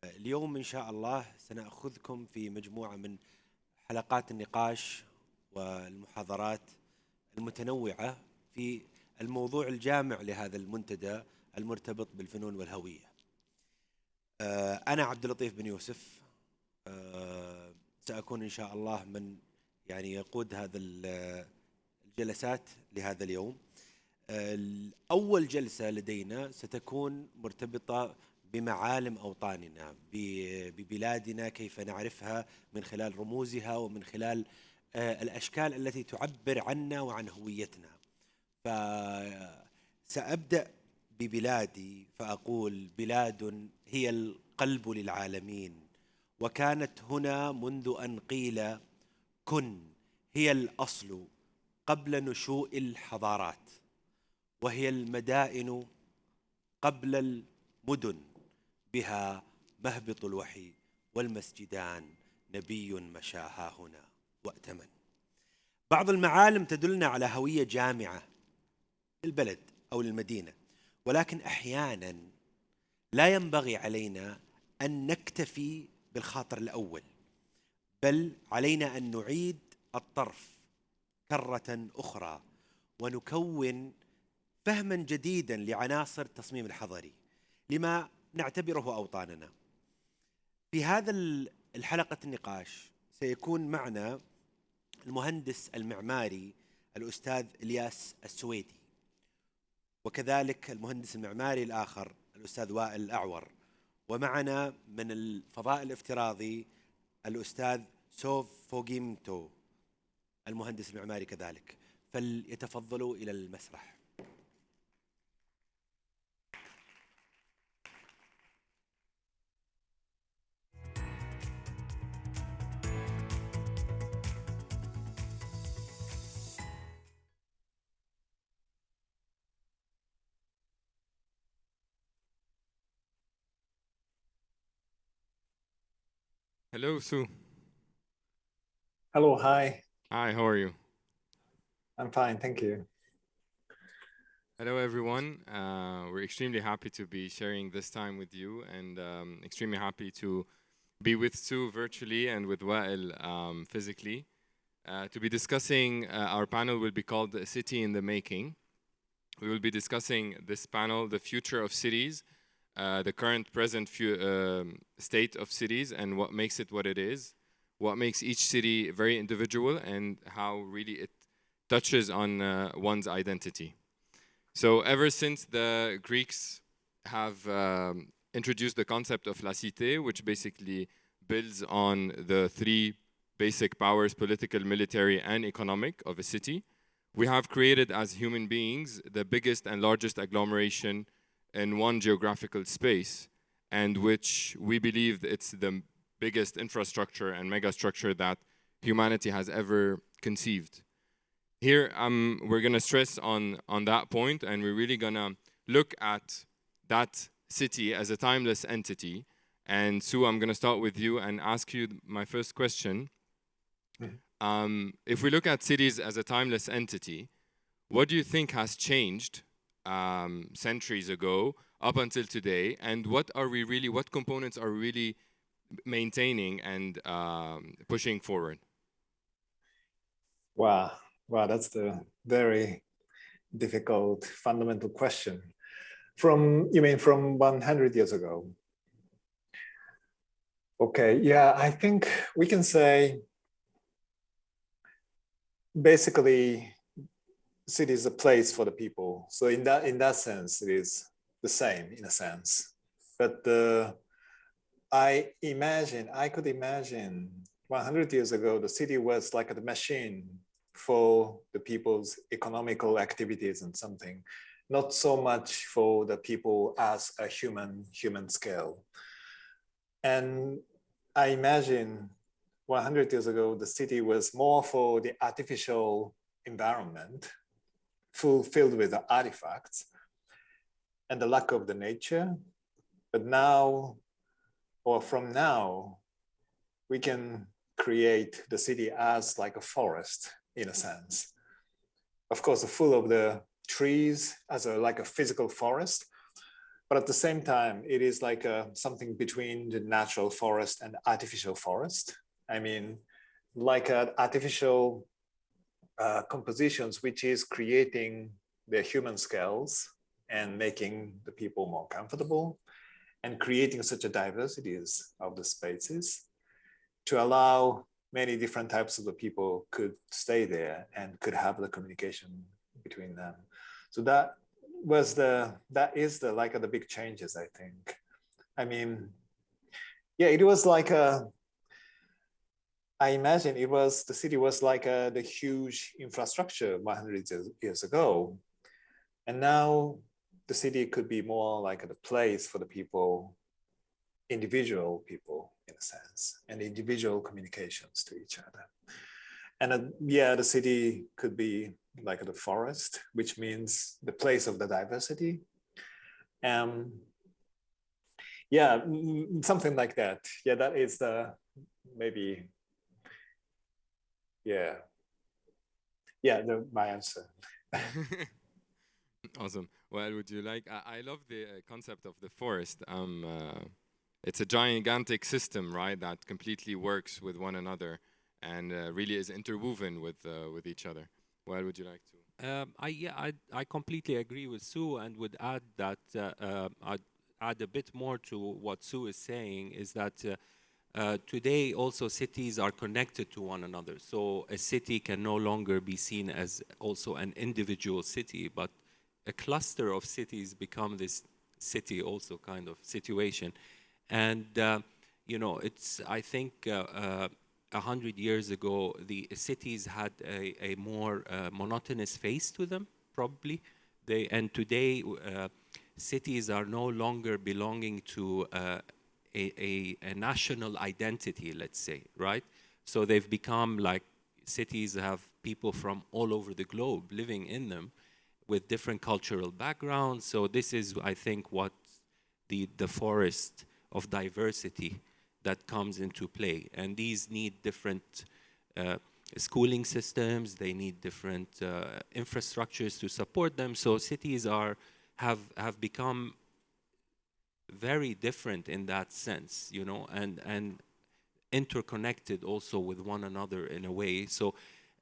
اليوم إن شاء الله سنأخذكم في مجموعة من حلقات النقاش والمحاضرات المتنوعة في الموضوع الجامع لهذا المنتدى المرتبط بالفنون والهوية. أنا عبد اللطيف بن يوسف، سأكون إن شاء الله من يقود هذا الجلسات لهذا اليوم. أول جلسة لدينا ستكون مرتبطة بمعالم أوطاننا، ببلادنا، كيف نعرفها من خلال رموزها ومن خلال الأشكال التي تعبر عنا وعن هويتنا. فسأبدأ ببلادي فأقول: بلاد هي القلب للعالمين، وكانت هنا منذ أن قيل كن، هي الأصل قبل نشوء الحضارات، وهي المدائن قبل المدن، بها مهبط الوحي والمسجدان، نبي مشاها هنا وأتمن. بعض المعالم تدلنا على هوية جامعة للبلد أو للمدينة، ولكن أحيانا لا ينبغي علينا أن نكتفي بالخاطر الأول، بل علينا أن نعيد الطرف كرة أخرى ونكون فهما جديدا لعناصر التصميم الحضري لما نعتبره أوطاننا. في هذا الحلقة النقاش سيكون معنا المهندس المعماري الأستاذ إلياس السويدي، وكذلك المهندس المعماري الآخر الأستاذ وائل الأعور، ومعنا من الفضاء الافتراضي الأستاذ سوف فوغيمتو المهندس المعماري كذلك. فليتفضلوا إلى المسرح. Hello, Sue. Hello, hi. Hi, how are you? I'm fine, thank you. Hello, everyone. We're extremely happy to be sharing this time with you, and extremely happy to be with Sue virtually and with Wael physically. To be discussing, our panel will be called A City in the Making. We will be discussing this panel, the future of cities, the current present state of cities and what makes it what it is, what makes each city very individual, and how really it touches on one's identity. So ever since the Greeks have introduced the concept of la cité, which basically builds on the three basic powers, political, military, and economic of a city, we have created as human beings the biggest and largest agglomeration in one geographical space, and which we believe it's the biggest infrastructure and megastructure that humanity has ever conceived. Here, we're gonna stress on that point, and we're really gonna look at that city as a timeless entity. And Sue, I'm gonna start with you and ask you my first question. If we look at cities as a timeless entity, what do you think has changed centuries ago up until today, and what components are we really maintaining and pushing forward? Wow, that's the very difficult fundamental question. You mean from 100 years ago? Okay, yeah, I think we can say basically city is a place for the people. So in that sense, it is the same in a sense. But I could imagine 100 years ago, the city was like a machine for the people's economical activities and something, not so much for the people as a human scale. And I imagine 100 years ago, the city was more for the artificial environment, filled with the artifacts and the lack of the nature. But now, or from now, we can create the city as like a forest in a sense. Of course, full of the trees as like a physical forest, But at the same time, it is like something between the natural forest and artificial forest. I mean, like artificial compositions, which is creating the human scales and making the people more comfortable and creating such a diversities of the spaces to allow many different types of the people could stay there and could have the communication between them. So that is the like the big changes, I think. I mean, yeah, it was like I imagine the city was like the huge infrastructure 100 years ago. And now the city could be more like the place for the people, individual people in a sense, and individual communications to each other. And yeah, the city could be like the forest, which means the place of the diversity. Yeah, something like that. Yeah, that is the maybe, yeah, my answer. Awesome. Well, would you like? I love the concept of the forest. It's a gigantic system, right? That completely works with one another and really is interwoven with each other. Well, would you like to? I completely agree with Sue, and would add that I'd add a bit more to what Sue is saying, is that today also cities are connected to one another. So a city can no longer be seen as also an individual city, but a cluster of cities become this city also kind of situation. And, you know, it's, I think 100 years ago, the cities had a more monotonous face to them, probably. And today, cities are no longer belonging to a national identity, let's say, right? So they've become like, cities have people from all over the globe living in them with different cultural backgrounds. So this is, I think, what the forest of diversity that comes into play. And these need different schooling systems, they need different infrastructures to support them. So cities have become very different in that sense, you know, and interconnected also with one another in a way. So,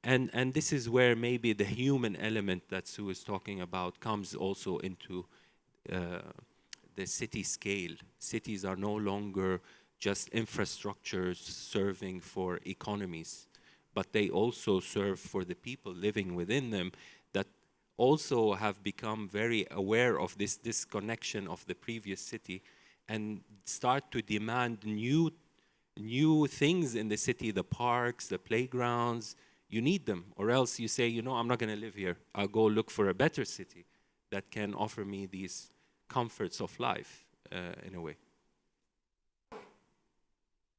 and this is where maybe the human element that Sue is talking about comes also into the city scale. Cities are no longer just infrastructures serving for economies, but they also serve for the people living within them that also have become very aware of this disconnection of the previous city and start to demand new things in the city, the parks, the playgrounds. You need them, or else you say, you know, I'm not going to live here. I'll go look for a better city that can offer me these comforts of life in a way.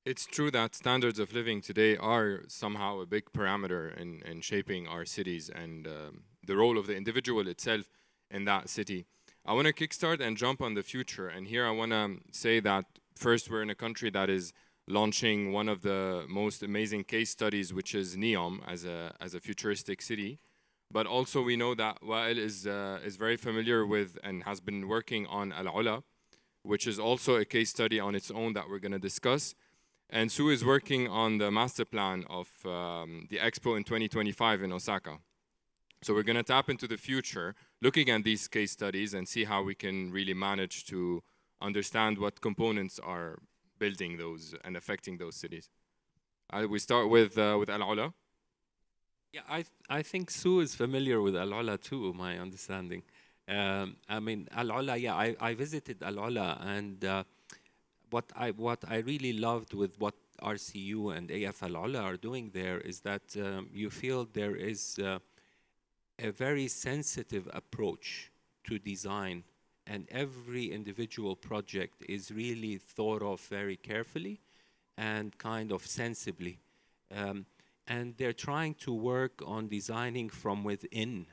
It's true that standards of living today are somehow a big parameter in shaping our cities and the role of the individual itself in that city. I want to kickstart and jump on the future. And here I want to say that first, we're in a country that is launching one of the most amazing case studies, which is Neom as a futuristic city. But also we know that Wael is very familiar with and has been working on Al-Ula, which is also a case study on its own that we're going to discuss. And Sue is working on the master plan of the Expo in 2025 in Osaka. So we're going to tap into the future, looking at these case studies and see how we can really manage to understand what components are building those and affecting those cities. We start with Al-Ula. Yeah, I think Sue is familiar with Al-Ula too, my understanding. I mean, Al-Ula, yeah, I visited Al-Ula, and what I really loved with what RCU and AF Al-Ula are doing there is that you feel there is a very sensitive approach to design, and every individual project is really thought of very carefully and kind of sensibly. And they're trying to work on designing from within.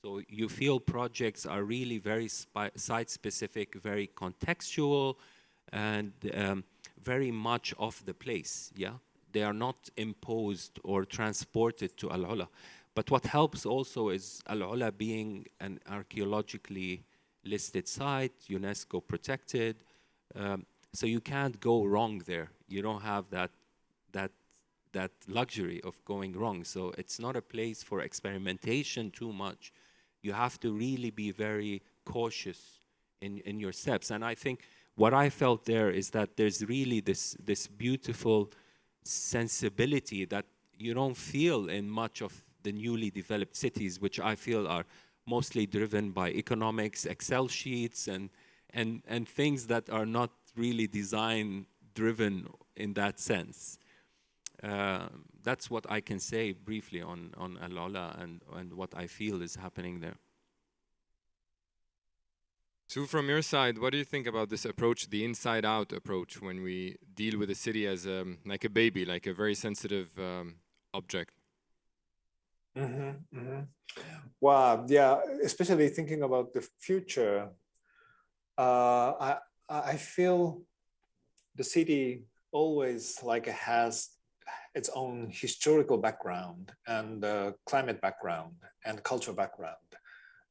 So you feel projects are really very site-specific, very contextual, and very much of the place, yeah? They are not imposed or transported to Al-Ula. But what helps also is Al-Ula being an archaeologically listed site, UNESCO protected. So you can't go wrong there. You don't have that luxury of going wrong. So it's not a place for experimentation too much. You have to really be very cautious in your steps. And I think what I felt there is that there's really this beautiful sensibility that you don't feel in much of the newly developed cities, which I feel are mostly driven by economics, Excel sheets, and things that are not really design driven in that sense. That's what I can say briefly on Al Ula and what I feel is happening there. So from your side, what do you think about this approach, the inside-out approach, when we deal with a city as like a baby, like a very sensitive object? Wow, yeah, especially thinking about the future, I feel the city always like has its own historical background and climate background and cultural background.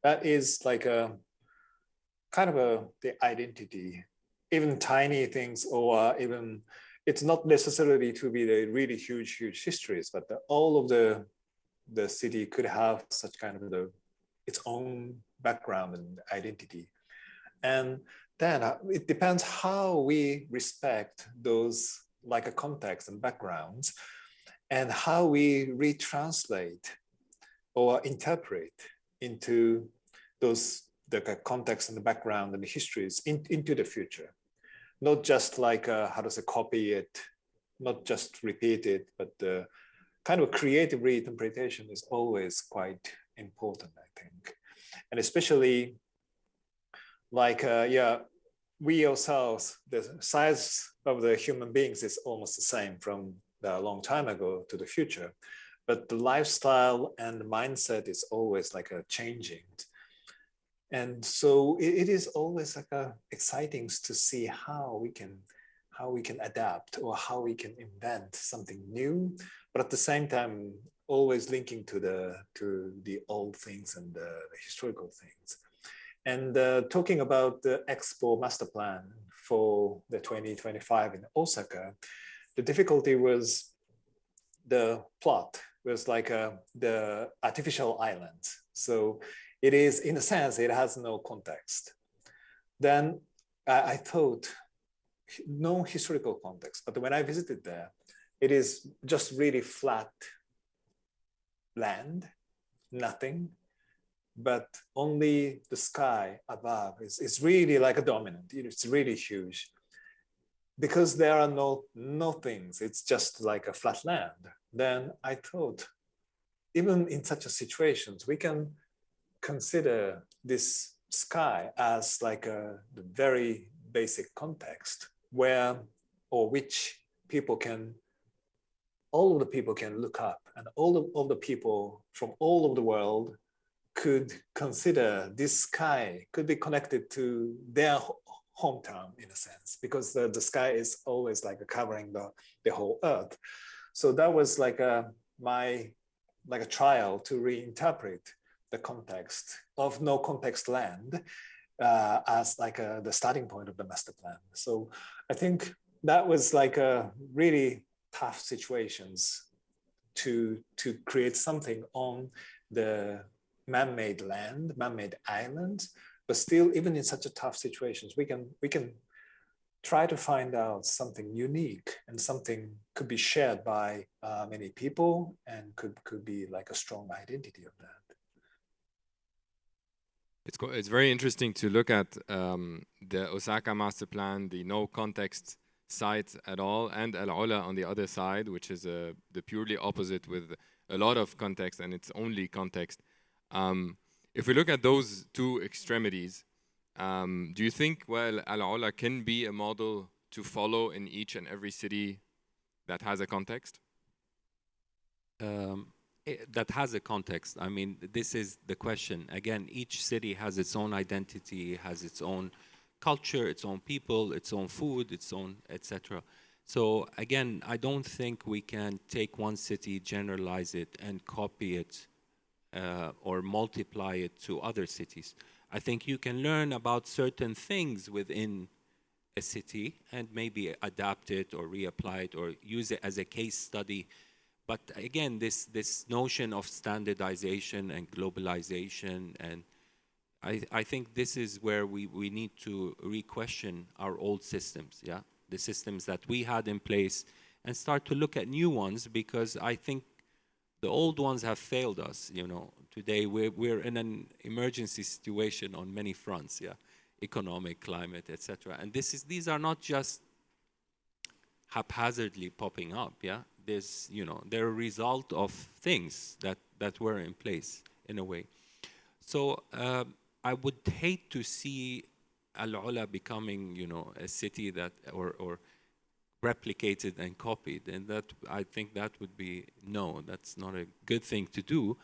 That is like a kind of the identity, even tiny things, or even it's not necessarily to be the really huge histories, but all of the city could have such kind of its own background and identity. And then it depends how we respect those like a context and backgrounds, and how we retranslate or interpret into those the context and the background and the histories into the future. Not just like how to say copy it, not just repeat it, but the kind of creative reinterpretation is always quite important, I think. And especially like, we ourselves, the size of the human beings is almost the same from a long time ago to the future, but the lifestyle and the mindset is always like a changing. And so it is always like exciting to see how we can adapt or how we can invent something new, but at the same time always linking to the old things and the historical things. And talking about the Expo master plan for the 2025 in Osaka, the difficulty was the plot was like the artificial island. So it is, in a sense, it has no context. Then I thought, no historical context, but when I visited there, it is just really flat land, nothing, but only the sky above is really like a dominant. It's really huge. Because there are no things, it's just like a flat land. Then I thought, even in such a situations, we can consider this sky as like the very basic context where or which people can, all of the people can look up, and all of the people from all over the world could consider this sky could be connected to their hometown in a sense, because the sky is always like covering the whole earth. So that was like my trial to reinterpret the context of no context land as like the starting point of the master plan. So I think that was like a really tough situations to create something on the man-made land, man-made islands, but still, even in such a tough situations, we can try to find out something unique and something could be shared by many people and could be like a strong identity of that. It's very interesting to look at the Osaka master plan, the no context site at all, and Al Ula on the other side, which is the purely opposite with a lot of context and it's only context. If we look at those two extremities, do you think, well, Al Ula can be a model to follow in each and every city that has a context? That has a context. I mean, this is the question. Again, each city has its own identity, has its own culture, its own people, its own food, its own, etc. So again, I don't think we can take one city, generalize it, and copy it or multiply it to other cities. I think you can learn about certain things within a city and maybe adapt it or reapply it or use it as a case study. But again, this notion of standardization and globalization, and I think this is where we need to re-question our old systems, yeah? The systems that we had in place, and start to look at new ones, because I think the old ones have failed us, you know. Today we're in an emergency situation on many fronts, yeah? Economic, climate, etc. And these are not just haphazardly popping up, yeah? There's, you know, they're a result of things that were in place in a way. So I would hate to see Al-Ula becoming, you know, a city that or replicated and copied, and that I think that would be that's not a good thing to do.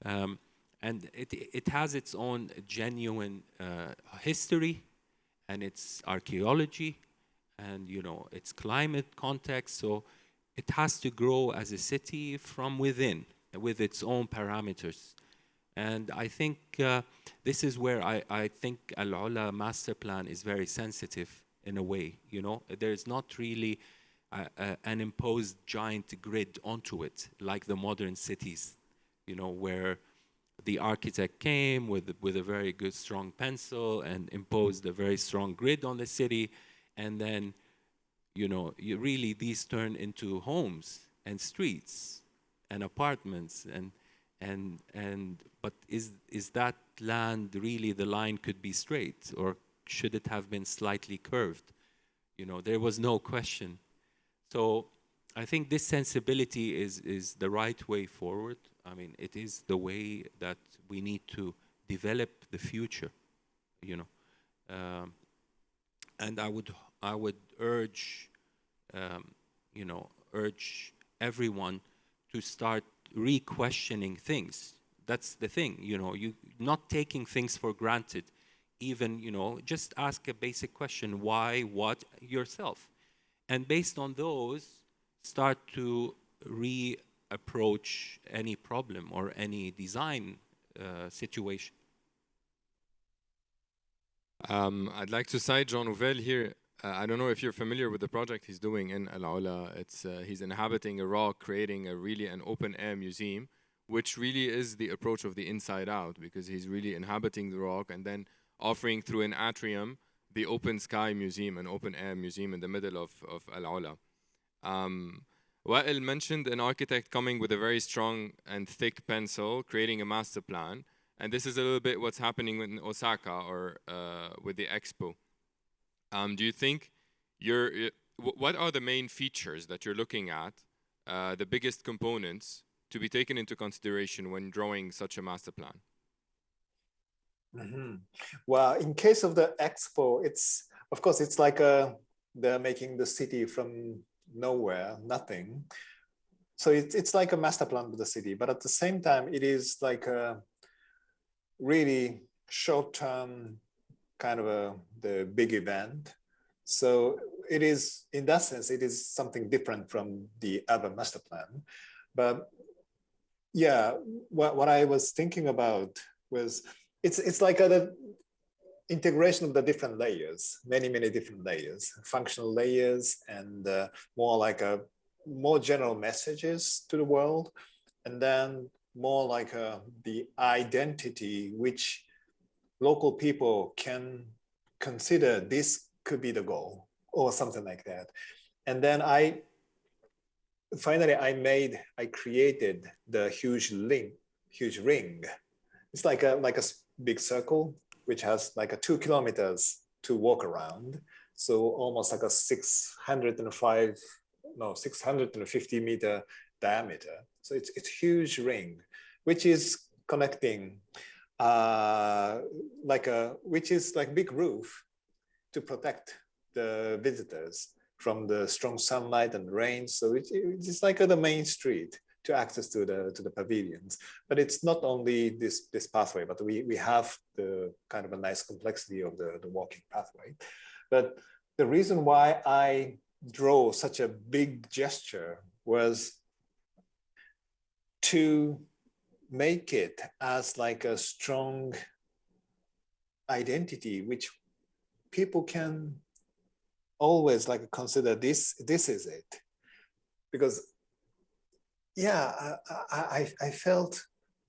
And it has its own genuine history and its archaeology and, you know, its climate context. So it has to grow as a city from within with its own parameters. And I think this is where I think Al-Ula master plan is very sensitive in a way, you know. There's not really an imposed giant grid onto it like the modern cities, you know, where the architect came with a very good strong pencil and imposed a very strong grid on the city, and then, you know, these turn into homes and streets and apartments but is that land really, the line could be straight, or should it have been slightly curved? You know, there was no question. So I think this sensibility is the right way forward. I mean, it is the way that we need to develop the future, you know. And I would urge, you know, urge everyone to start re-questioning things. That's the thing, you know, you not taking things for granted. Even, you know, just ask a basic question: why, what, yourself. And based on those, start to re-approach any problem or any design situation. I'd like to cite Jean Nouvel here. I don't know if you're familiar with the project he's doing in Al-Ula. It's he's inhabiting a rock, creating an open-air museum, which really is the approach of the inside out, because he's really inhabiting the rock and then offering through an atrium the open sky museum, an open-air museum in the middle of Al-Ula. Wa'il mentioned an architect coming with a very strong and thick pencil, creating a master plan. And this is a little bit what's happening in Osaka or with the expo. Do you think what are the main features that you're looking at, the biggest components to be taken into consideration when drawing such a master plan? Mm-hmm. Well, in case of the expo, of course it's like they're making the city from nowhere, nothing. So it's like a master plan of the city, but at the same time, it is like a really short-term kind of the big event. So it is, in that sense, it is something different from the urban master plan. But yeah, what I was thinking about was it's like the integration of the different layers, many different layers, functional layers, and more like more general messages to the world, and then more like the identity which local people can consider this could be the goal or something like that. And then I created the huge ring. It's like a big circle which has like 2 kilometers to walk around. So almost like a 650 meter diameter. So it's a huge ring, which is connecting which is like big roof to protect the visitors from the strong sunlight and rain. So it's like the main street to access to the pavilions. But it's not only this pathway, but we have the kind of a nice complexity of the walking pathway. But the reason why I draw such a big gesture was to make it as like a strong identity which people can always like consider this is it. Because yeah, I felt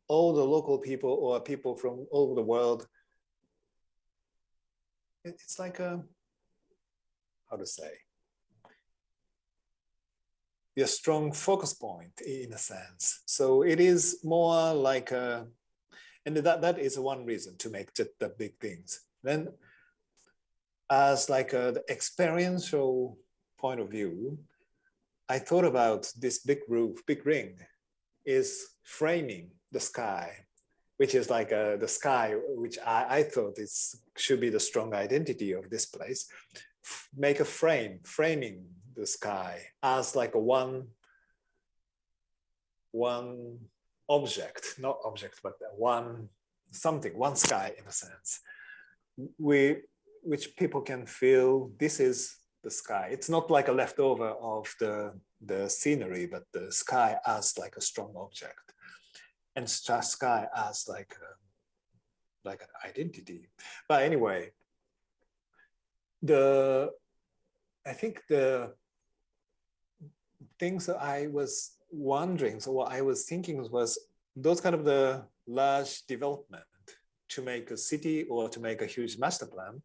all the local people or people from all over the world, it's like a, how to say, a strong focus point in a sense. So it is more like a, and that is one reason to make the big things. Then as like the experiential point of view, I thought about this big roof, big ring is framing the sky, which is like the sky, which I thought should be the strong identity of this place. Make a framing the sky as like a one object, not object, but one sky in a sense, which people can feel this is the sky. It's not like a leftover of the scenery, but the sky as like a strong object, and sky as like an identity. But anyway, I think the things that I was wondering, so what I was thinking was those kind of the large development to make a city or to make a huge master plan.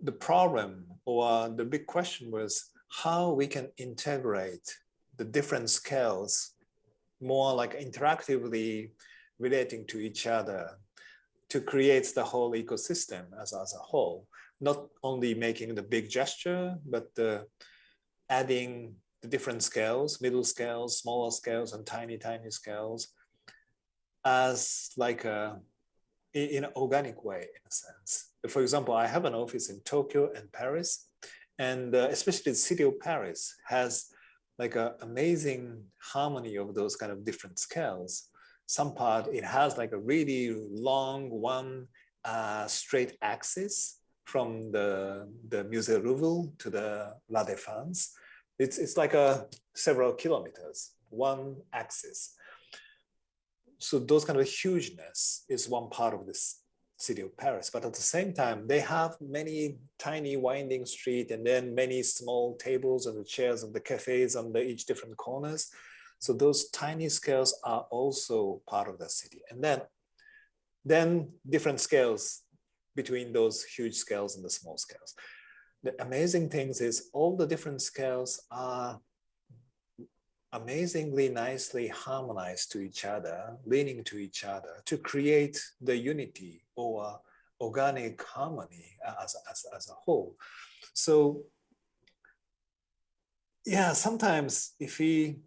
The problem or the big question was how we can integrate the different scales more like interactively relating to each other to create the whole ecosystem as a whole, not only making the big gesture, but adding the different scales, middle scales, smaller scales, and tiny scales as like in an organic way, in a sense. For example, I have an office in Tokyo and Paris, and especially the city of Paris has like an amazing harmony of those kind of different scales. Some part, it has like a really long one straight axis from the Musée Louvre to the La Défense. It's like several kilometers, one axis. So those kind of hugeness is one part of this city of Paris. But at the same time, they have many tiny winding street and then many small tables and the chairs and the cafes on each different corners. So those tiny scales are also part of the city. And then different scales between those huge scales and the small scales. The amazing things is all the different scales are amazingly nicely harmonized to each other, leaning to each other to create the unity or organic harmony as a whole. So yeah, sometimes if we,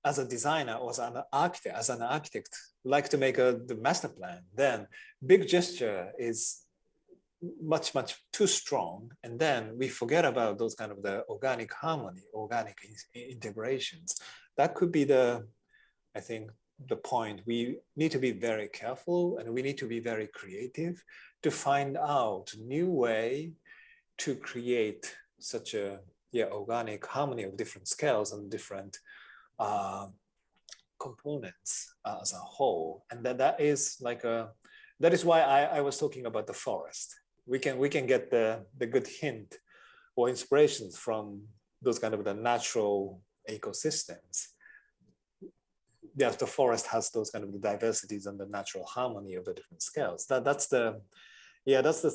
as a designer or as an architect, like to make the master plan, then big gesture is much too strong, and then we forget about those kind of the organic harmony, organic integrations. That could be I think the point. We need to be very careful and we need to be very creative to find out new way to create such a organic harmony of different scales and different components as a whole. And that is like that is why I was talking about the forest. We can get the good hint or inspirations from those kind of the natural ecosystems. Yes, the forest has those kind of the diversities and the natural harmony of the different scales. That's the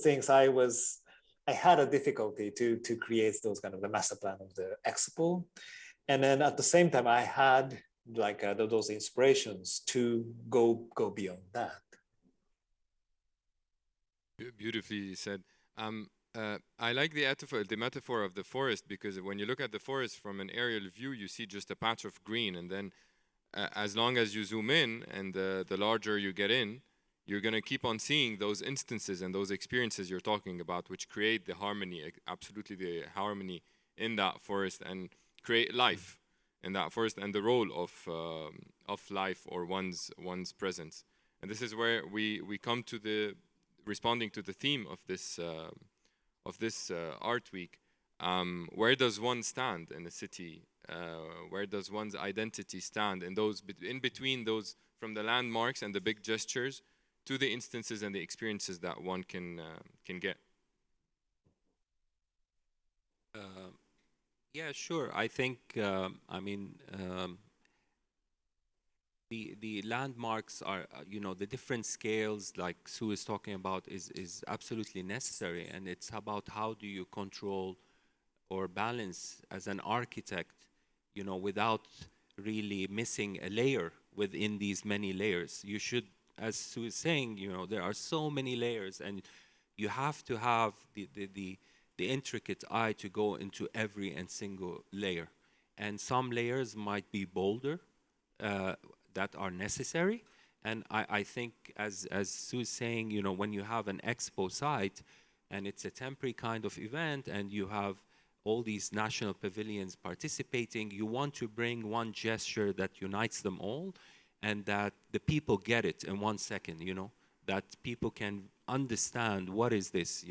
things I had a difficulty to create those kind of the master plan of the expo. And then at the same time, I had like those inspirations to go beyond that. Beautifully said. I like the metaphor of the forest, because when you look at the forest from an aerial view, you see just a patch of green, and then as long as you zoom in and the larger you get in, you're going to keep on seeing those instances and those experiences you're talking about, which create the harmony, absolutely the harmony in that forest, and create life in that forest and the role of life or one's presence. And this is where we come to the responding to the theme of this art week. Where does one stand in a city? Where does one's identity stand in those in between those, from the landmarks and the big gestures to the instances and the experiences that one can get. Yeah, sure. I think, the landmarks are, the different scales like Sue is talking about is absolutely necessary. And it's about how do you control or balance as an architect, without really missing a layer within these many layers. You should, as Sue is saying, there are so many layers, and you have to have the intricate eye to go into every and single layer. And some layers might be bolder, that are necessary. And I think, as Sue is saying, when you have an expo site and it's a temporary kind of event and you have all these national pavilions participating, you want to bring one gesture that unites them all, and that the people get it in 1 second, that people can understand what is this,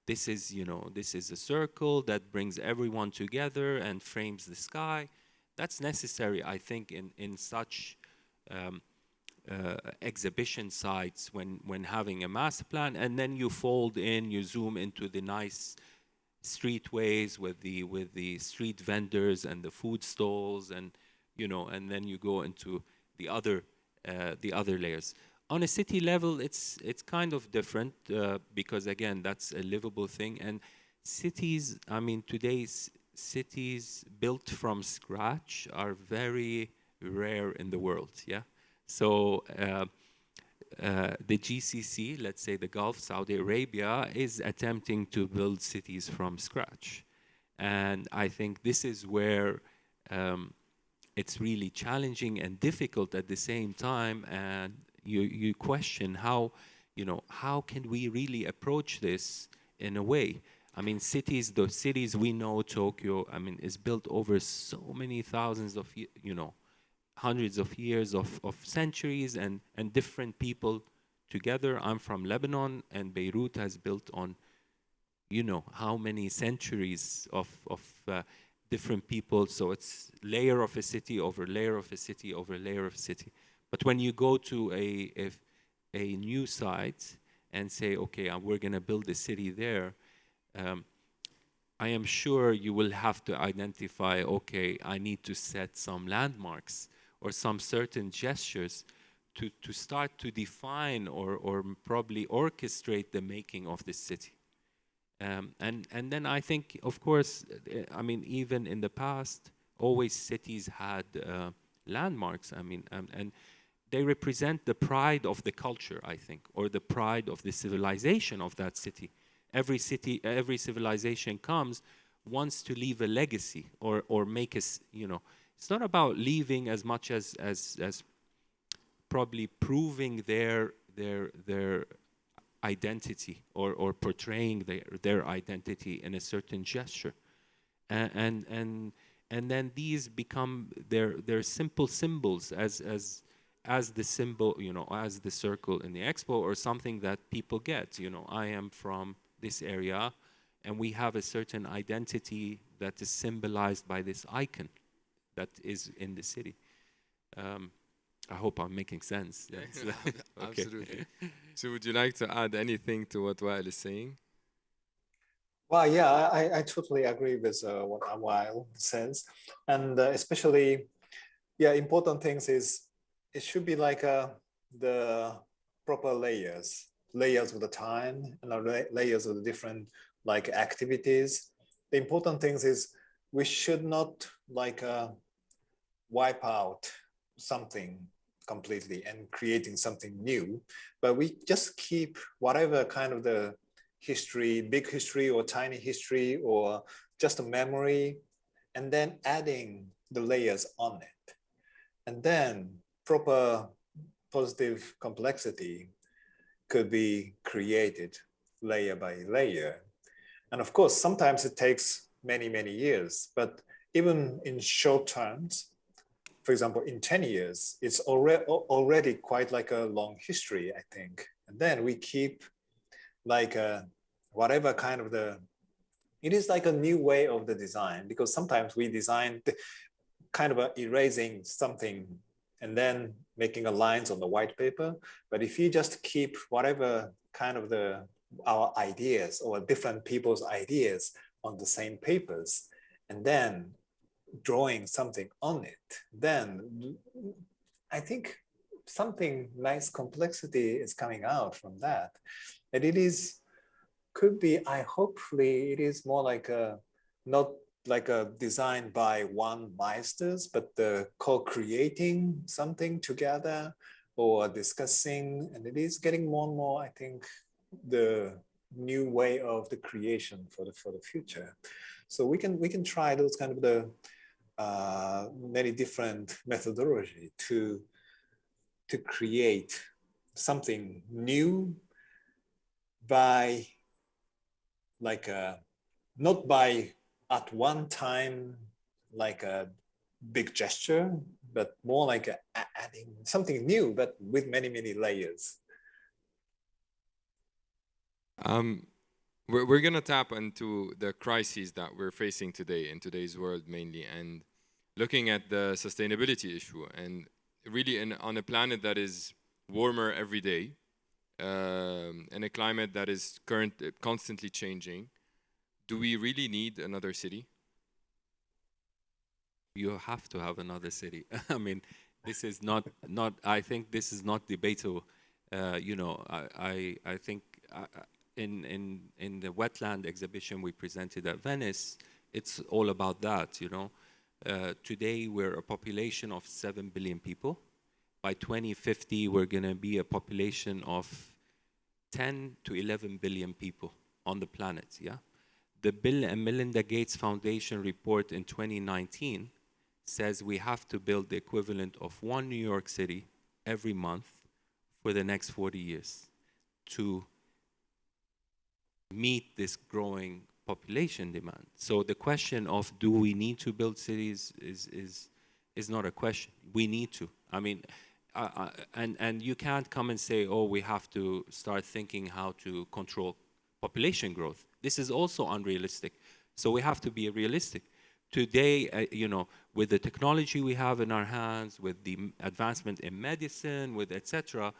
This is a circle that brings everyone together and frames the sky. That's necessary, I think, in such exhibition sites when having a master plan, and then you fold in, you zoom into the nice streetways with the street vendors and the food stalls, and and then you go into the other layers. On a city level, it's kind of different, because again, that's a livable thing. And cities, today's cities built from scratch are very rare in the world. Yeah. So the GCC, let's say the Gulf, Saudi Arabia, is attempting to build cities from scratch. And I think this is where it's really challenging and difficult at the same time. And you question how can we really approach this in a way? Cities, the cities we know, Tokyo, is built over so many thousands of, hundreds of years of centuries and different people together. I'm from Lebanon, and Beirut has built on, how many centuries of different people. So it's layer of a city over layer of a city over layer of a city. But when you go to a new site and say, okay, we're going to build a city there, I am sure you will have to identify, okay, I need to set some landmarks or some certain gestures to start to define or probably orchestrate the making of this city. And then I think, of course, even in the past, always cities had landmarks. And they represent the pride of the culture, I think, or the pride of the civilization of that city. Every city, every civilization wants to leave a legacy or make us, it's not about leaving as much as probably proving their identity or portraying their identity in a certain gesture. And then these become their simple symbols as the symbol, as the circle in the expo, or something that people get. I am from this area, and we have a certain identity that is symbolized by this icon that is in the city. I hope I'm making sense. Yeah, absolutely. So would you like to add anything to what Wael is saying? Well, yeah, I totally agree with what Wael says. And especially, important things is it should be like the proper layers of the time and layers of the different activities. The important things is we should not wipe out something completely and creating something new, but we just keep whatever kind of the history, big history or tiny history or just a memory, and then adding the layers on it. And then proper positive complexity could be created layer by layer. And of course, sometimes it takes many, many years, but even in short terms, for example, in 10 years, it's already quite like a long history, I think. And then we keep whatever kind of it is like a new way of the design, because sometimes we design kind of erasing something and then making a lines on the white paper. But if you just keep whatever kind of our ideas or different people's ideas on the same papers, and then drawing something on it, then I think something nice complexity is coming out from that. And it is, could be, hopefully it is more like not like a design by one meisters, but the co-creating something together or discussing, and it is getting more and more, I think, the new way of the creation for the future. So we can try those kind of the many different methodology to create something new by like not by at one time like a big gesture, but more like adding something new, but with many layers. We're going to tap into the crises that we're facing today in today's world mainly, and looking at the sustainability issue, and really on a planet that is warmer every day, in a climate that is constantly changing. Do we really need another city? You have to have another city. I mean, this is not. I think this is not debatable. You know, I think in the wetland exhibition we presented at Venice, it's all about that. You know, today we're a population of 7 billion people. By 2050, we're going to be a population of 10 to 11 billion people on the planet. Yeah. The Bill and Melinda Gates Foundation report in 2019 says we have to build the equivalent of one New York City every month for the next 40 years to meet this growing population demand. So the question of do we need to build cities is not a question. We need to. I mean, and you can't come and say, oh, we have to start thinking how to control population growth. This is also unrealistic. So we have to be realistic. Today, you know, with the technology we have in our hands, with the advancement in medicine, with etc.,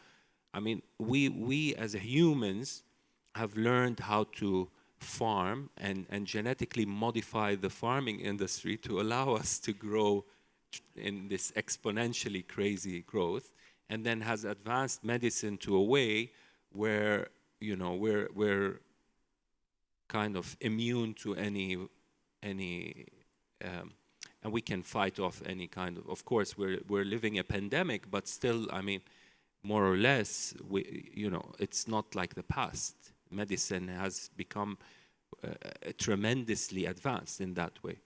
I mean, we as humans have learned how to farm and genetically modify the farming industry to allow us to grow in this exponentially crazy growth, and then has advanced medicine to a way where, you know, we're kind of immune to any and we can fight off any kind of course we're living a pandemic, but still, I mean, more or less, you know, it's not like the past. Medicine has become tremendously advanced in that way.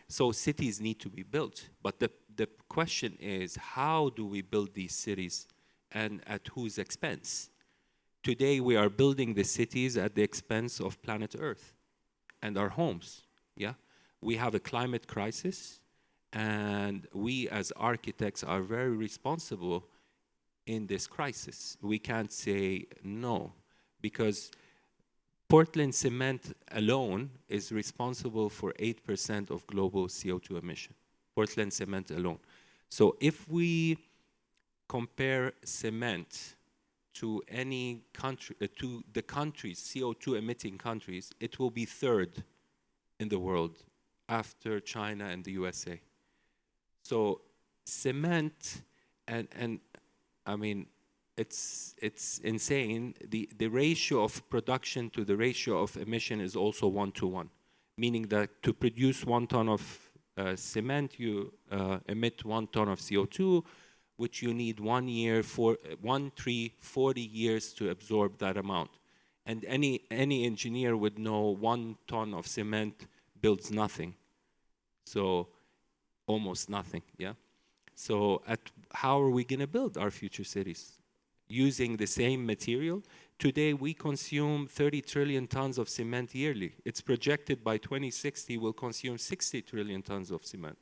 So cities need to be built, but the question is, how do we build these cities and at whose expense? Today we are building the cities at the expense of planet Earth and our homes. Yeah, we have a climate crisis, and we as architects are very responsible in this crisis. We can't say no, because Portland cement alone is responsible for 8% of global CO2 emission. Portland cement alone. So if we compare cement to any country, to the countries, CO2 emitting countries, it will be third in the world after China and the USA. So cement, and I mean, it's insane. The ratio of production to the ratio of emission is also 1-to-1, meaning that to produce 1 ton of cement, you emit 1 ton of CO2, which you need 1 year for 40 years to absorb that amount. And any engineer would know 1 ton of cement builds nothing. So almost nothing, yeah? So how are we gonna build our future cities? Using the same material? Today we consume 30 trillion tons of cement yearly. It's projected by 2060 we'll consume 60 trillion tons of cement.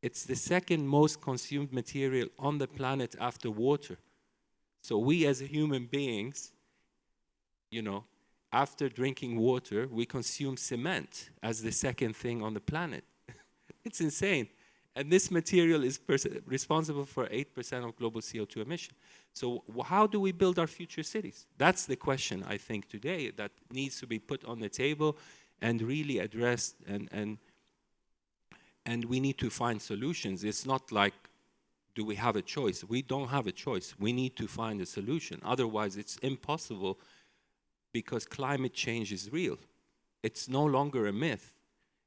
It's the second most consumed material on the planet after water. So we as human beings, you know, after drinking water, we consume cement as the second thing on the planet. It's insane. And this material is responsible for 8% of global CO2 emission. So how do we build our future cities? That's the question, I think, today that needs to be put on the table and really addressed, and we need to find solutions. It's not like, do we have a choice? We don't have a choice. We need to find a solution. Otherwise, it's impossible, because climate change is real. It's no longer a myth.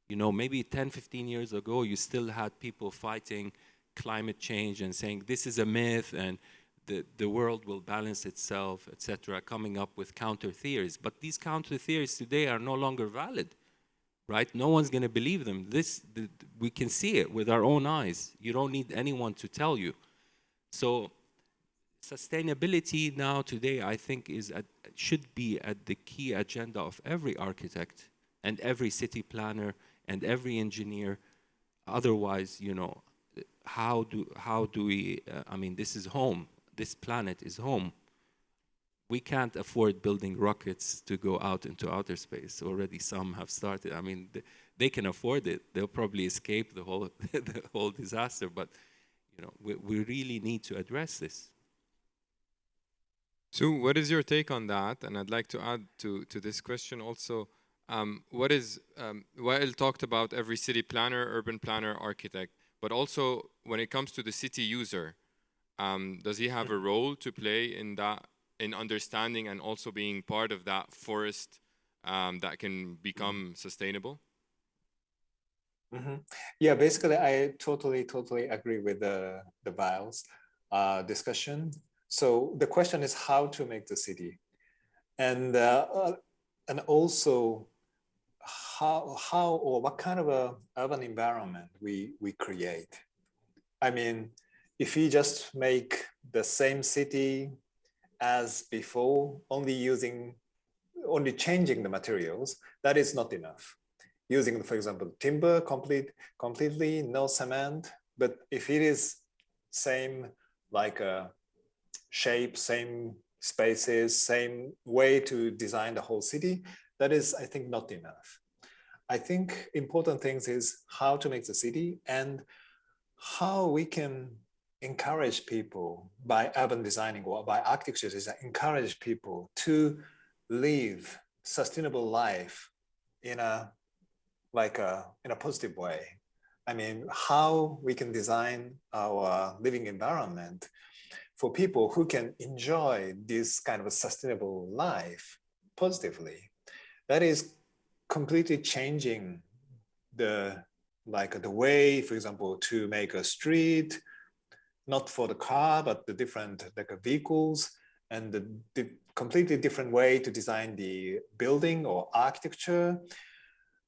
You know, maybe 10, 15 years ago, you still had people fighting climate change and saying this is a myth and the world will balance itself, etc., coming up with counter theories. But these counter theories today are no longer valid, right? No one's going to believe them. We can see it with our own eyes. You don't need anyone to tell you. So sustainability now today, I think, should be at the key agenda of every architect and every city planner and every engineer. Otherwise, you know, how do we, I mean, this is home. This planet is home. We can't afford building rockets to go out into outer space. Already some have started. I mean, they can afford it. They'll probably escape the whole, the whole disaster. But, you know, we really need to address this. So what is your take on that? And I'd like to add to this question also, Wael talked about every city planner, urban planner, architect, but also when it comes to the city user, does he have a role to play in that, in understanding and also being part of that forest that can become sustainable? Yeah, basically, I totally agree with the Wael's discussion. So the question is how to make the city, and also how or what kind of a urban environment we create. I mean, if we just make the same city as before, only changing the materials, that is not enough. Using, for example, timber completely, no cement, but if it is same like a shape, same spaces, same way to design the whole city, that is, I think, not enough. I think important things is how to make the city and how we can encourage people by urban designing or by architecture design, encourage people to live sustainable life in a positive way. I mean, how we can design our living environment for people who can enjoy this kind of a sustainable life positively. That is completely changing the way, for example, to make a street, not for the car, but the different vehicles, and the completely different way to design the building or architecture,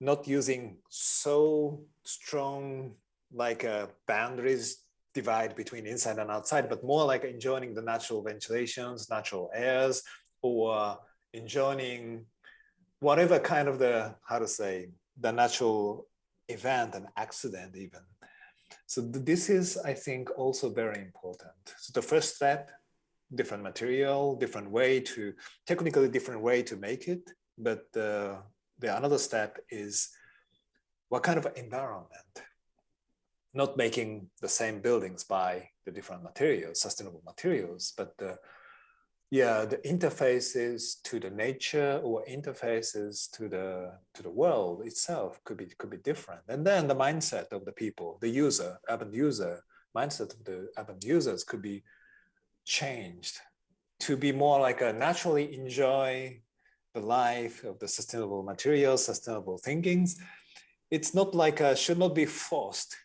not using so strong boundaries divide between inside and outside, but more like enjoying the natural ventilations, natural airs, or enjoying whatever kind of the natural event and accident even. So this is, I think, also very important. So the first step, different material, technically different way to make it. But the another step is what kind of environment? Not making the same buildings by the different materials, sustainable materials, but the interfaces to the nature or interfaces to the world itself could be different. And then the mindset of the people, the user, urban user, mindset of the urban users could be changed to be more like a naturally enjoy the life of the sustainable materials, sustainable thinkings. It's not like should not be forced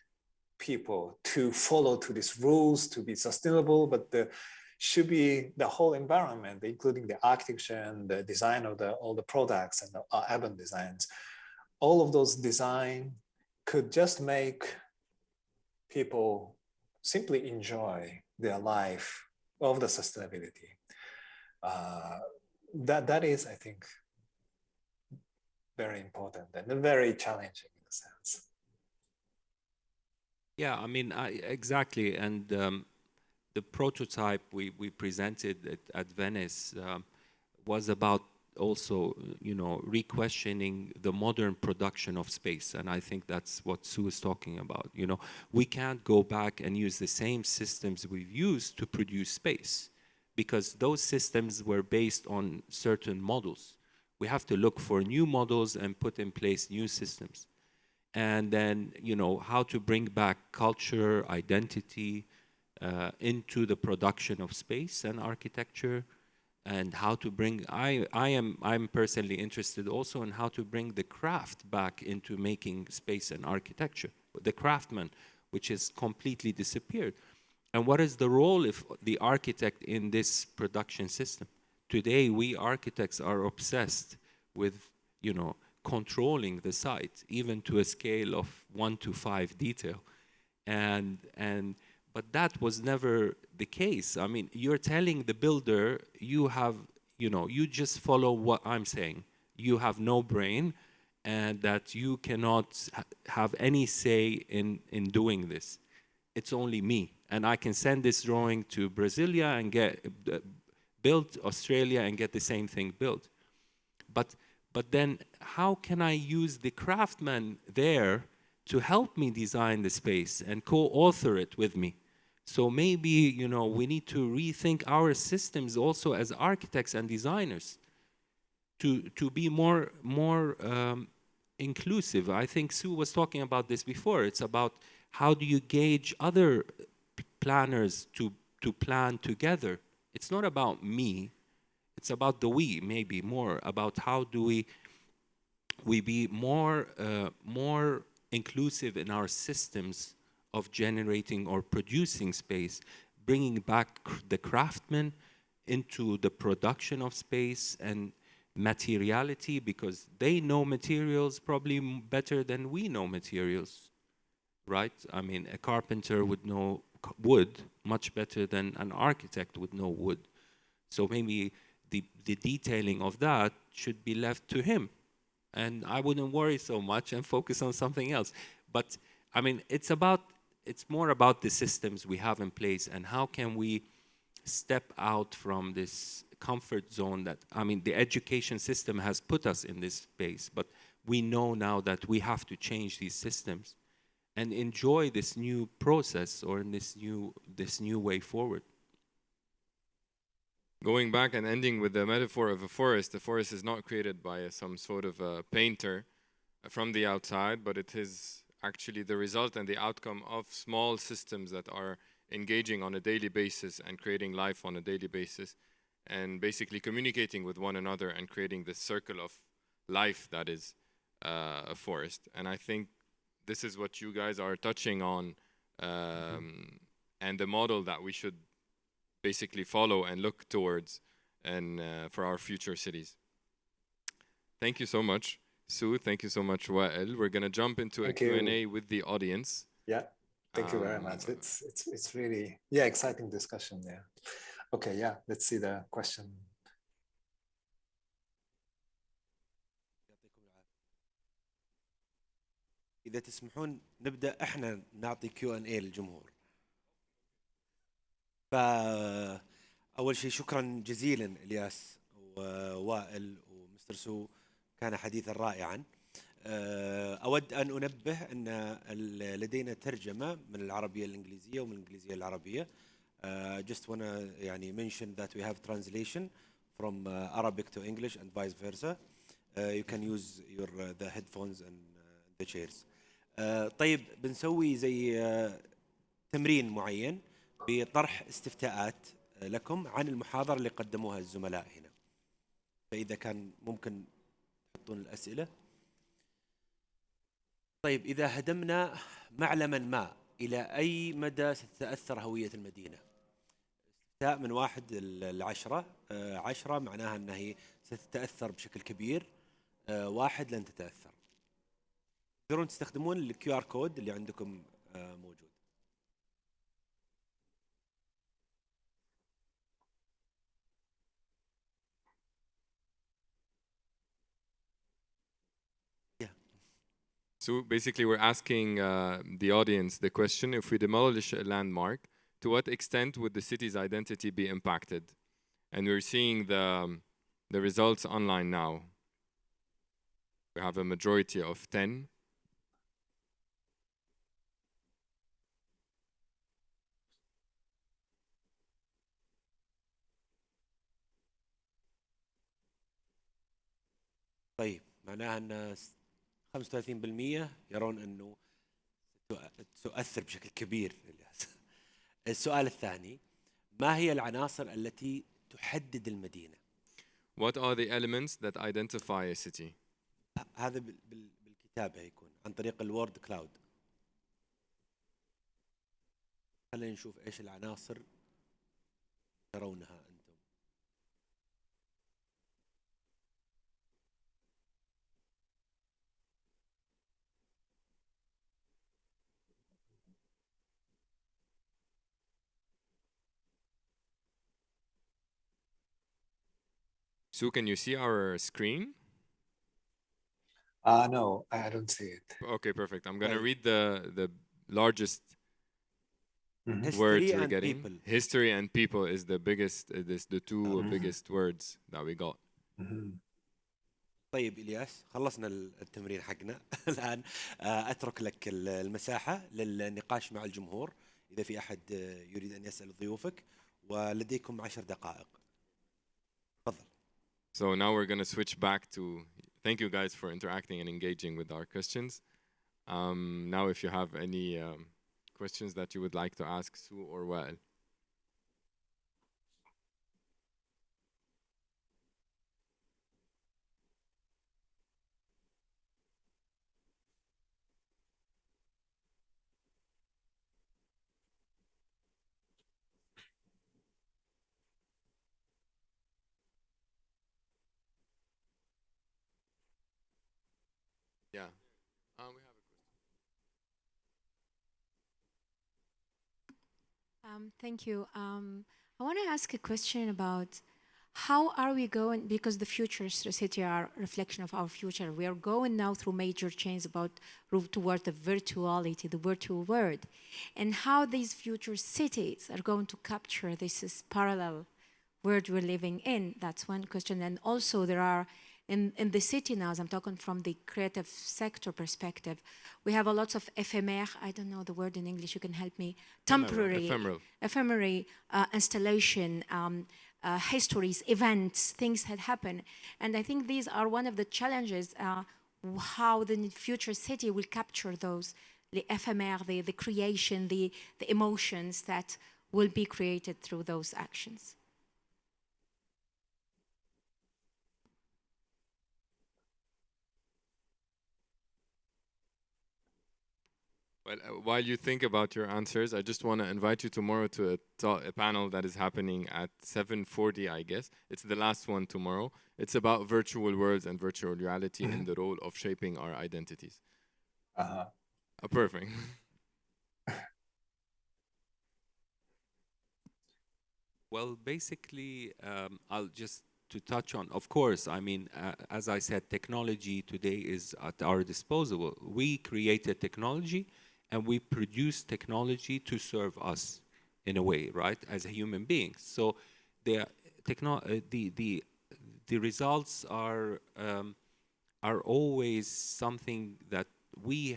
people to follow to these rules to be sustainable, but should be the whole environment, including the architecture and the design of all the products and the urban designs. All of those design could just make people simply enjoy their life of the sustainability. That is, I think, very important and very challenging in a sense. Yeah, I mean, exactly. And the prototype we presented at Venice was about also, you know, re-questioning the modern production of space. And I think that's what Sue is talking about. You know, we can't go back and use the same systems we've used to produce space, because those systems were based on certain models. We have to look for new models and put in place new systems. And then, you know, how to bring back culture, identity into the production of space and architecture, and how to bring, I'm personally interested also in how to bring the craft back into making space and architecture, the craftsman, which has completely disappeared. And what is the role of the architect in this production system? Today, we architects are obsessed with, you know, controlling the site, even to a scale of 1 to 5 detail. But that was never the case. I mean, you're telling the builder, you have, you know, you just follow what I'm saying. You have no brain, and that you cannot have any say in doing this. It's only me. And I can send this drawing to Brasilia and get built, Australia, and get the same thing built. But then how can I use the craftsman there to help me design the space and co-author it with me? So maybe, you know, we need to rethink our systems also as architects and designers to be more inclusive. I think Sue was talking about this before. It's about how do you gauge other planners to plan together. It's not about me. It's about the we, maybe more about how do we be more inclusive in our systems of generating or producing space, bringing back the craftsmen into the production of space and materiality, because they know materials probably better than we know materials, right? I mean, a carpenter would know wood much better than an architect would know wood. So maybe the detailing of that should be left to him. And I wouldn't worry so much and focus on something else. But I mean, it's more about the systems we have in place and how can we step out from this comfort zone that, I mean, the education system has put us in this space, but we know now that we have to change these systems and enjoy this new process or in this new way forward. Going back and ending with the metaphor of a forest, the forest is not created by some sort of a painter from the outside, but it is actually the result and the outcome of small systems that are engaging on a daily basis and creating life on a daily basis and basically communicating with one another and creating this circle of life that is a forest. And I think this is what you guys are touching on, and the model that we should basically follow and look towards and for our future cities. Thank you so much, Sue. Thank you so much, Wael. We're going to jump into a Q&A with the audience. Yeah, thank you very much. It's really, yeah, exciting discussion there. Okay, yeah, let's see the question. إذا تسمحون نبدأ إحنا نعطي Q&A للجمهور. فأول شيء شكرا جزيلا إلياس ووائل ومستر سو، كان حديثا رائعا. أود أن أنبه أن لدينا ترجمة من العربية الإنجليزية ومن الإنجليزية العربية. Just want to يعني mention that we have translation from Arabic to English and vice versa. You can use the headphones and the chairs. طيب بنسوي زي تمرين معين بطرح استفتاءات لكم عن المحاضرة اللي قدموها الزملاء هنا. فإذا كان ممكن تحطون الأسئلة. طيب إذا هدمنا معلما ما إلى أي مدى ستتأثر هوية المدينة؟ استفتاء من 1 ل 10. 10 معناها أنها هي ستتأثر بشكل كبير، 1 لن تتأثر. تقدرون تستخدمون الكيو ار كود اللي عندكم موجود. So basically we're asking the audience the question, if we demolish a landmark, to what extent would the city's identity be impacted? And we're seeing the results online now. We have a majority of 10. طيب معناها ان 35% يرون انه تؤثر بشكل كبير. السؤال الثاني: ما هي العناصر التي تحدد المدينة؟ What are the elements that identify a city? هذا بالكتابة يكون عن طريق الوورد كلاود. خلينا نشوف ايش العناصر ترونها انتم. So can you see our screen? No, I don't see it. Okay, perfect. I'm going to Right. read the largest Mhm. words History we're and getting. people. History and people is the biggest, is the two Mhm. biggest words that we got. Mhm. طيب إلياس، خلصنا التمرين حقنا. الآن أترك لك المساحة للنقاش مع الجمهور إذا في أحد يريد أن يسأل ضيوفك، ولديكم 10 دقائق. تفضل. So now we're going to switch back to, thank you guys for interacting and engaging with our questions. Now if you have any questions that you would like to ask Sue or Wael. Yeah. We have a question. Thank you. I want to ask a question about how are we going, because the futures city are a reflection of our future. We are going now through major changes toward the virtuality, the virtual world, and how these future cities are going to capture this parallel world we're living in. That's one question. And also there are, in the city now, as I'm talking from the creative sector perspective, we have a lot of éphémère, I don't know the word in English, you can help me, temporary, ephemeral installation, histories, events, things that happen. And I think these are one of the challenges, how the future city will capture those, the éphémère, the creation, the emotions that will be created through those actions. Well, while you think about your answers, I just want to invite you tomorrow to a panel that is happening at 7:40, I guess. It's the last one tomorrow. It's about virtual worlds and virtual reality and the role of shaping our identities. Perfect. Well, basically, I'll just to touch on, of course, I mean, as I said, technology today is at our disposal. We created technology and we produce technology to serve us in a way, right, as a human being. So the results are always something that we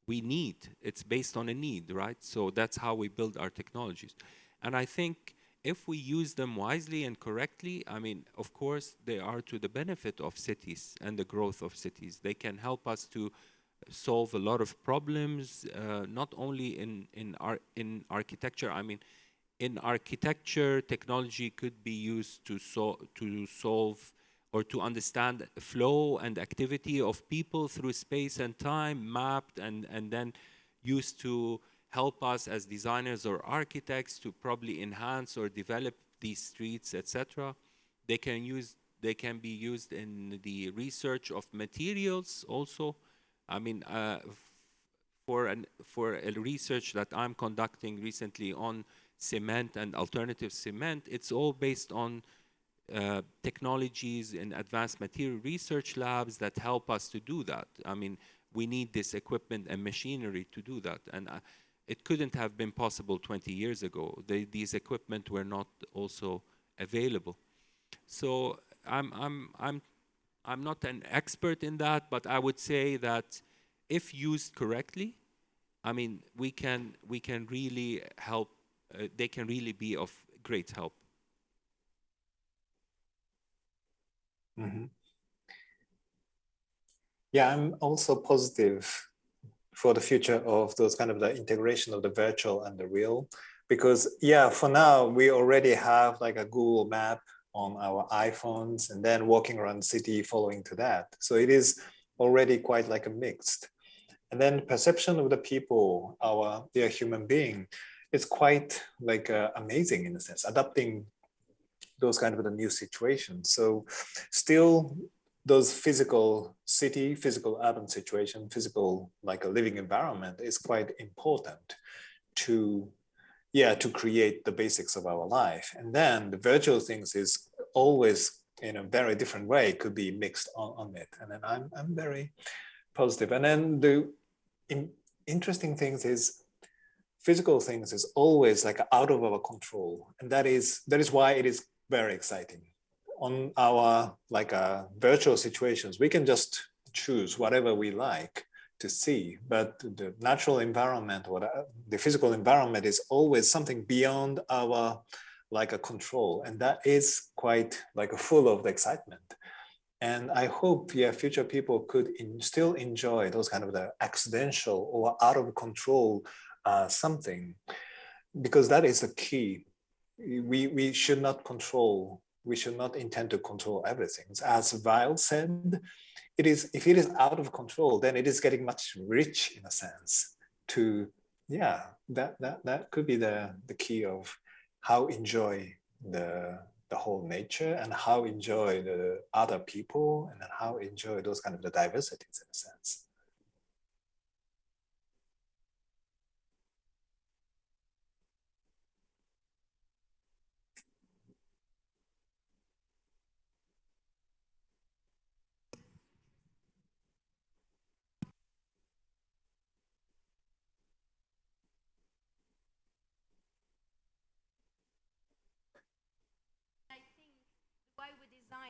need. It's based on a need, right? So that's how we build our technologies. And I think if we use them wisely and correctly, I mean, of course, they are to the benefit of cities and the growth of cities. They can help us to solve a lot of problems, not only in architecture. I mean, in architecture, technology could be used to solve or to understand flow and activity of people through space and time, mapped and then used to help us as designers or architects to probably enhance or develop these streets, etc. They can be used in the research of materials also. I mean, for a research that I'm conducting recently on cement and alternative cement, it's all based on technologies in advanced material research labs that help us to do that. I mean, we need this equipment and machinery to do that. And it couldn't have been possible 20 years ago. These equipment were not also available. So I'm not an expert in that, but I would say that if used correctly, I mean, we can really help. They can really be of great help. Mm-hmm. Yeah, I'm also positive for the future of those kind of the integration of the virtual and the real, because yeah, for now we already have like a Google map on our iPhones and then walking around the city following to that. So it is already quite like a mixed. And then perception of the people, their human being, is quite like amazing in a sense, adapting those kind of the new situations. So still those physical city, physical urban situation, physical like a living environment is quite important to create the basics of our life. And then the virtual things is always in a very different way, could be mixed on it. And then I'm very positive. And then the interesting things is physical things is always like out of our control. And that is why it is very exciting. On our like virtual situations, we can just choose whatever we like to see, but the natural environment or the physical environment is always something beyond our like a control, and that is quite like full of the excitement. And I hope future people could still enjoy those kind of the accidental or out of control something, because that is the key. We should not control. We should not intend to control everything. As Vile said, if it is out of control, then it is getting much rich in a sense. That could be the key of how enjoy the whole nature and how enjoy the other people and how enjoy those kind of the diversities in a sense.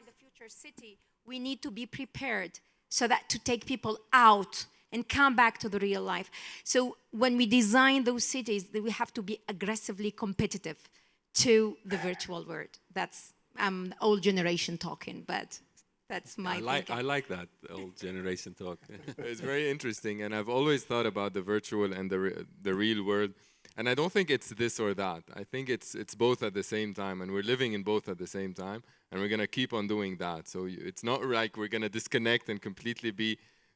The future city, we need to be prepared so that to take people out and come back to the real life. So when we design those cities, we have to be aggressively competitive to the virtual world. That's old generation talking, but that's my I like that old generation talk. It's very interesting, and I've always thought about the virtual and the real world. And I don't think it's this or that. I think it's both at the same time, and we're living in both at the same time, and we're gonna keep on doing that. So it's not like we're gonna disconnect and completely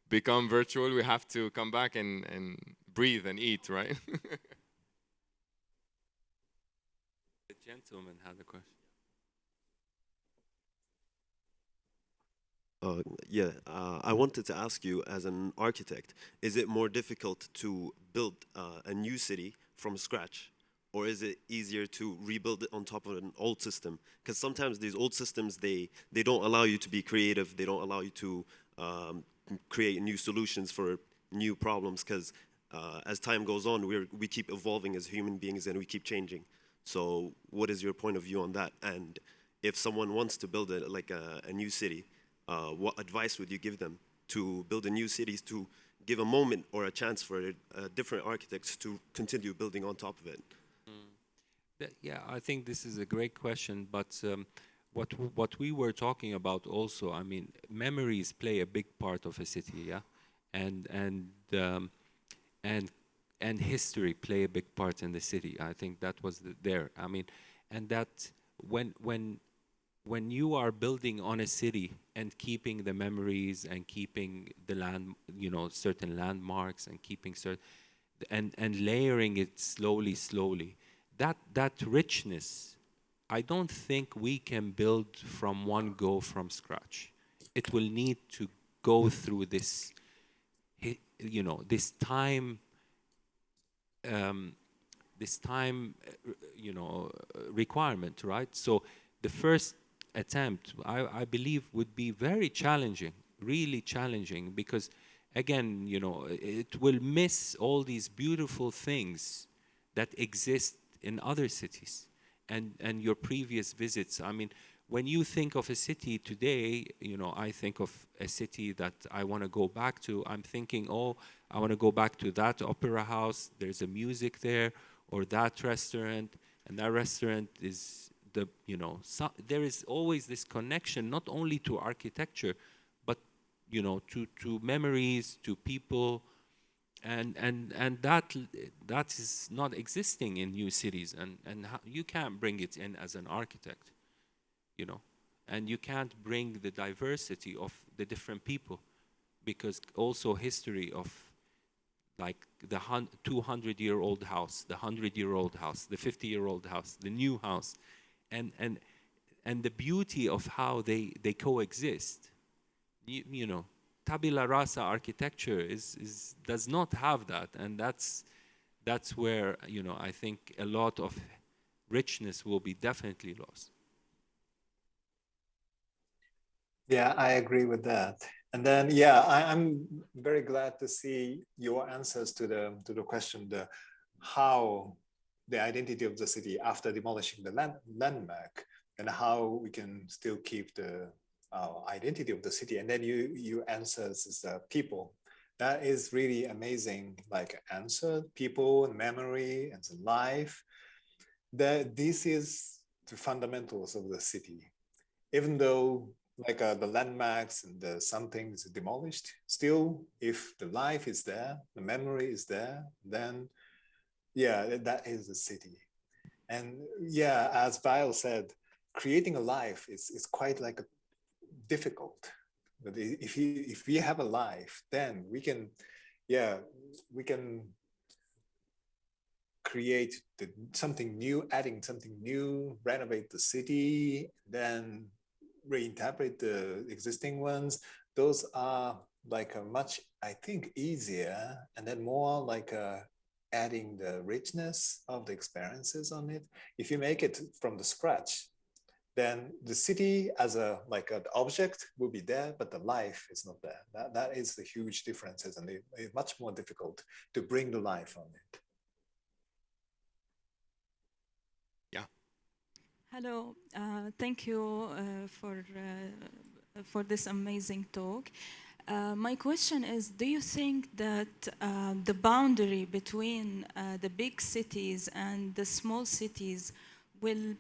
become virtual. We have to come back and breathe and eat, right? The gentleman had a question. I wanted to ask you, as an architect, is it more difficult to build a new city from scratch, or is it easier to rebuild it on top of an old system? Because sometimes these old systems, they don't allow you to be creative, they don't allow you to create new solutions for new problems, because as time goes on, we keep evolving as human beings and we keep changing. So what is your point of view on that? And if someone wants to build a new city, what advice would you give them to build a new city, to give a moment or a chance for different architects to continue building on top of it? Yeah, I think this is a great question, but what we were talking about also, I mean, memories play a big part of a city, yeah, and history play a big part in the city. I think that was there. I mean, and that when you are building on a city and keeping the memories and keeping the certain landmarks and keeping and layering it slowly, that richness, I don't think we can build from one go from scratch. It will need to go through this, this time requirement, right? So the first attempt, I believe, would be very challenging, really challenging, because again, it will miss all these beautiful things that exist in other cities and your previous visits. I mean, when you think of a city today, you know, I think of a city that I want to go back to. I'm thinking, oh, I want to go back to that opera house. There's a music there, or that restaurant, and that restaurant is the, you know, so there is always this connection, not only to architecture, but, you know, to memories, to people, and that is not existing in new cities, and you can't bring it in as an architect, you know, and you can't bring the diversity of the different people, because also history of like the 200-year-old house, the 100-year-old house, the 50-year-old house, the new house, and the beauty of how they coexist. You know, tabula rasa architecture does not have that, and that's where, you know, I think a lot of richness will be definitely lost. Yeah, I agree with that. And then, yeah, I'm very glad to see your answers to the question, how the identity of the city after demolishing the landmark, and how we can still keep the identity of the city. And then you answers is people. That is really amazing, like answer, people, and memory, and life. This is the fundamentals of the city. Even though like the landmarks and some things demolished, still, if the life is there, the memory is there, then yeah, that is the city. And yeah, as Vile said, creating a life is quite like difficult. But if we have a life, then we can, yeah, we can create something new, adding something new, renovate the city, then reinterpret the existing ones. Those are like a much, I think, easier, and then more like adding the richness of the experiences on it. If you make it from the scratch, then the city as a like an object will be there, but the life is not there. That is the huge differences, and it's much more difficult to bring the life on it. Hello, thank you for this amazing talk. My question is, do you think that the boundary between the big cities and the small cities will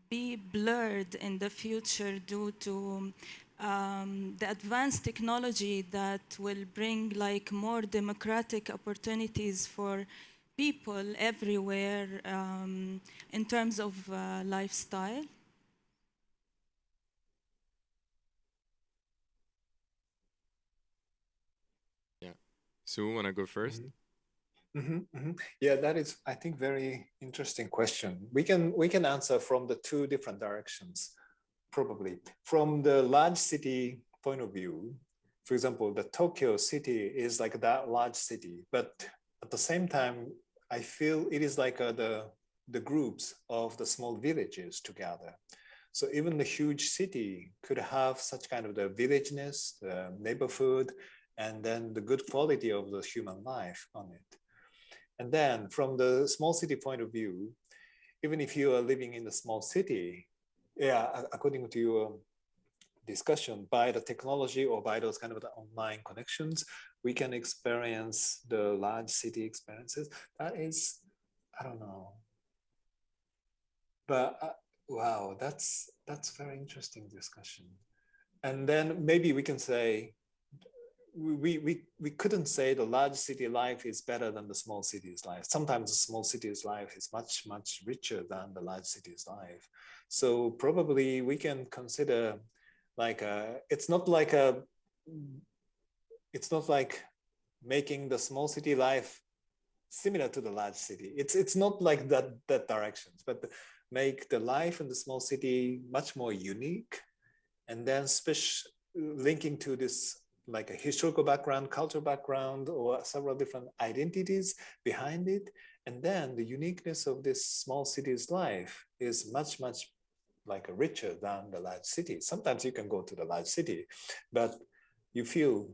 be blurred in the future due to the advanced technology that will bring like more democratic opportunities for people everywhere in terms of lifestyle? Yeah. Sue, wanna go first? Yeah, that is, I think, very interesting question. We can answer from the two different directions, probably. From the large city point of view, for example, the Tokyo city is like that large city, but at the same time, I feel it is like the groups of the small villages together. So even the huge city could have such kind of the villageness, the neighborhood, and then the good quality of the human life on it. And then from the small city point of view, even if you are living in the small city, yeah, according to your discussion, by the technology or by those kind of the online connections, we can experience the large city experiences. That is, I don't know. But wow, that's very interesting discussion. And then maybe we can say, we couldn't say the large city life is better than the small city's life. Sometimes the small city's life is much, much richer than the large city's life. So probably we can consider like it's not like making the small city life similar to the large city. It's not like that directions, but make the life in the small city much more unique, and then linking to this like a historical background, cultural background, or several different identities behind it. And then the uniqueness of this small city's life is much, much like richer than the large city. Sometimes you can go to the large city, but you feel,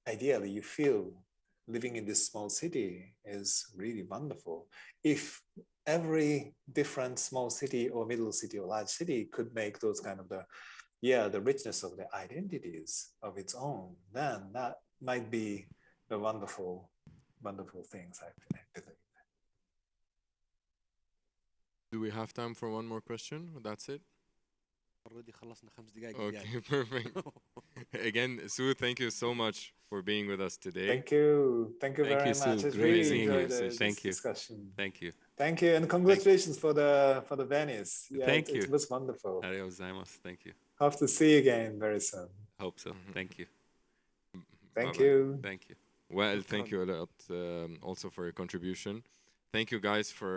ideally, you feel living in this small city is really wonderful. If every different small city or middle city or large city could make those kind of the richness of the identities of its own, then that might be the wonderful things, I believe. Do we have time for one more question? That's it? already خلصنا 5 دقائق Okay, perfect. Again, Sue, thank you so much for being with us today. Thank you very Sue. much. It's Great really seeing you, enjoyed Sue. this Thank you. discussion. Thank you. Thank you, and congratulations for the Venice. Yeah, Thank you. It was wonderful. Thank you. Hope to see you again very soon. Hope so. Thank you. Thank Bye-bye. you. Thank you. Well, thank you a lot also for your contribution. Thank you guys for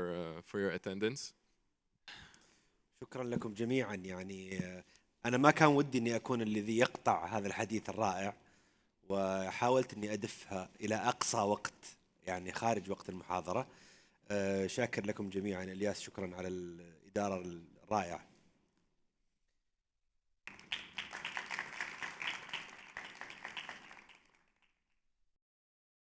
your attendance. شكرا لكم جميعا. يعني أنا ما كان ودي أني أكون الذي يقطع هذا الحديث الرائع، وحاولت أني أدفها إلى أقصى وقت يعني خارج وقت المحاضرة. شاكر لكم جميعا. إلياس شكرا على الإدارة الرائعة.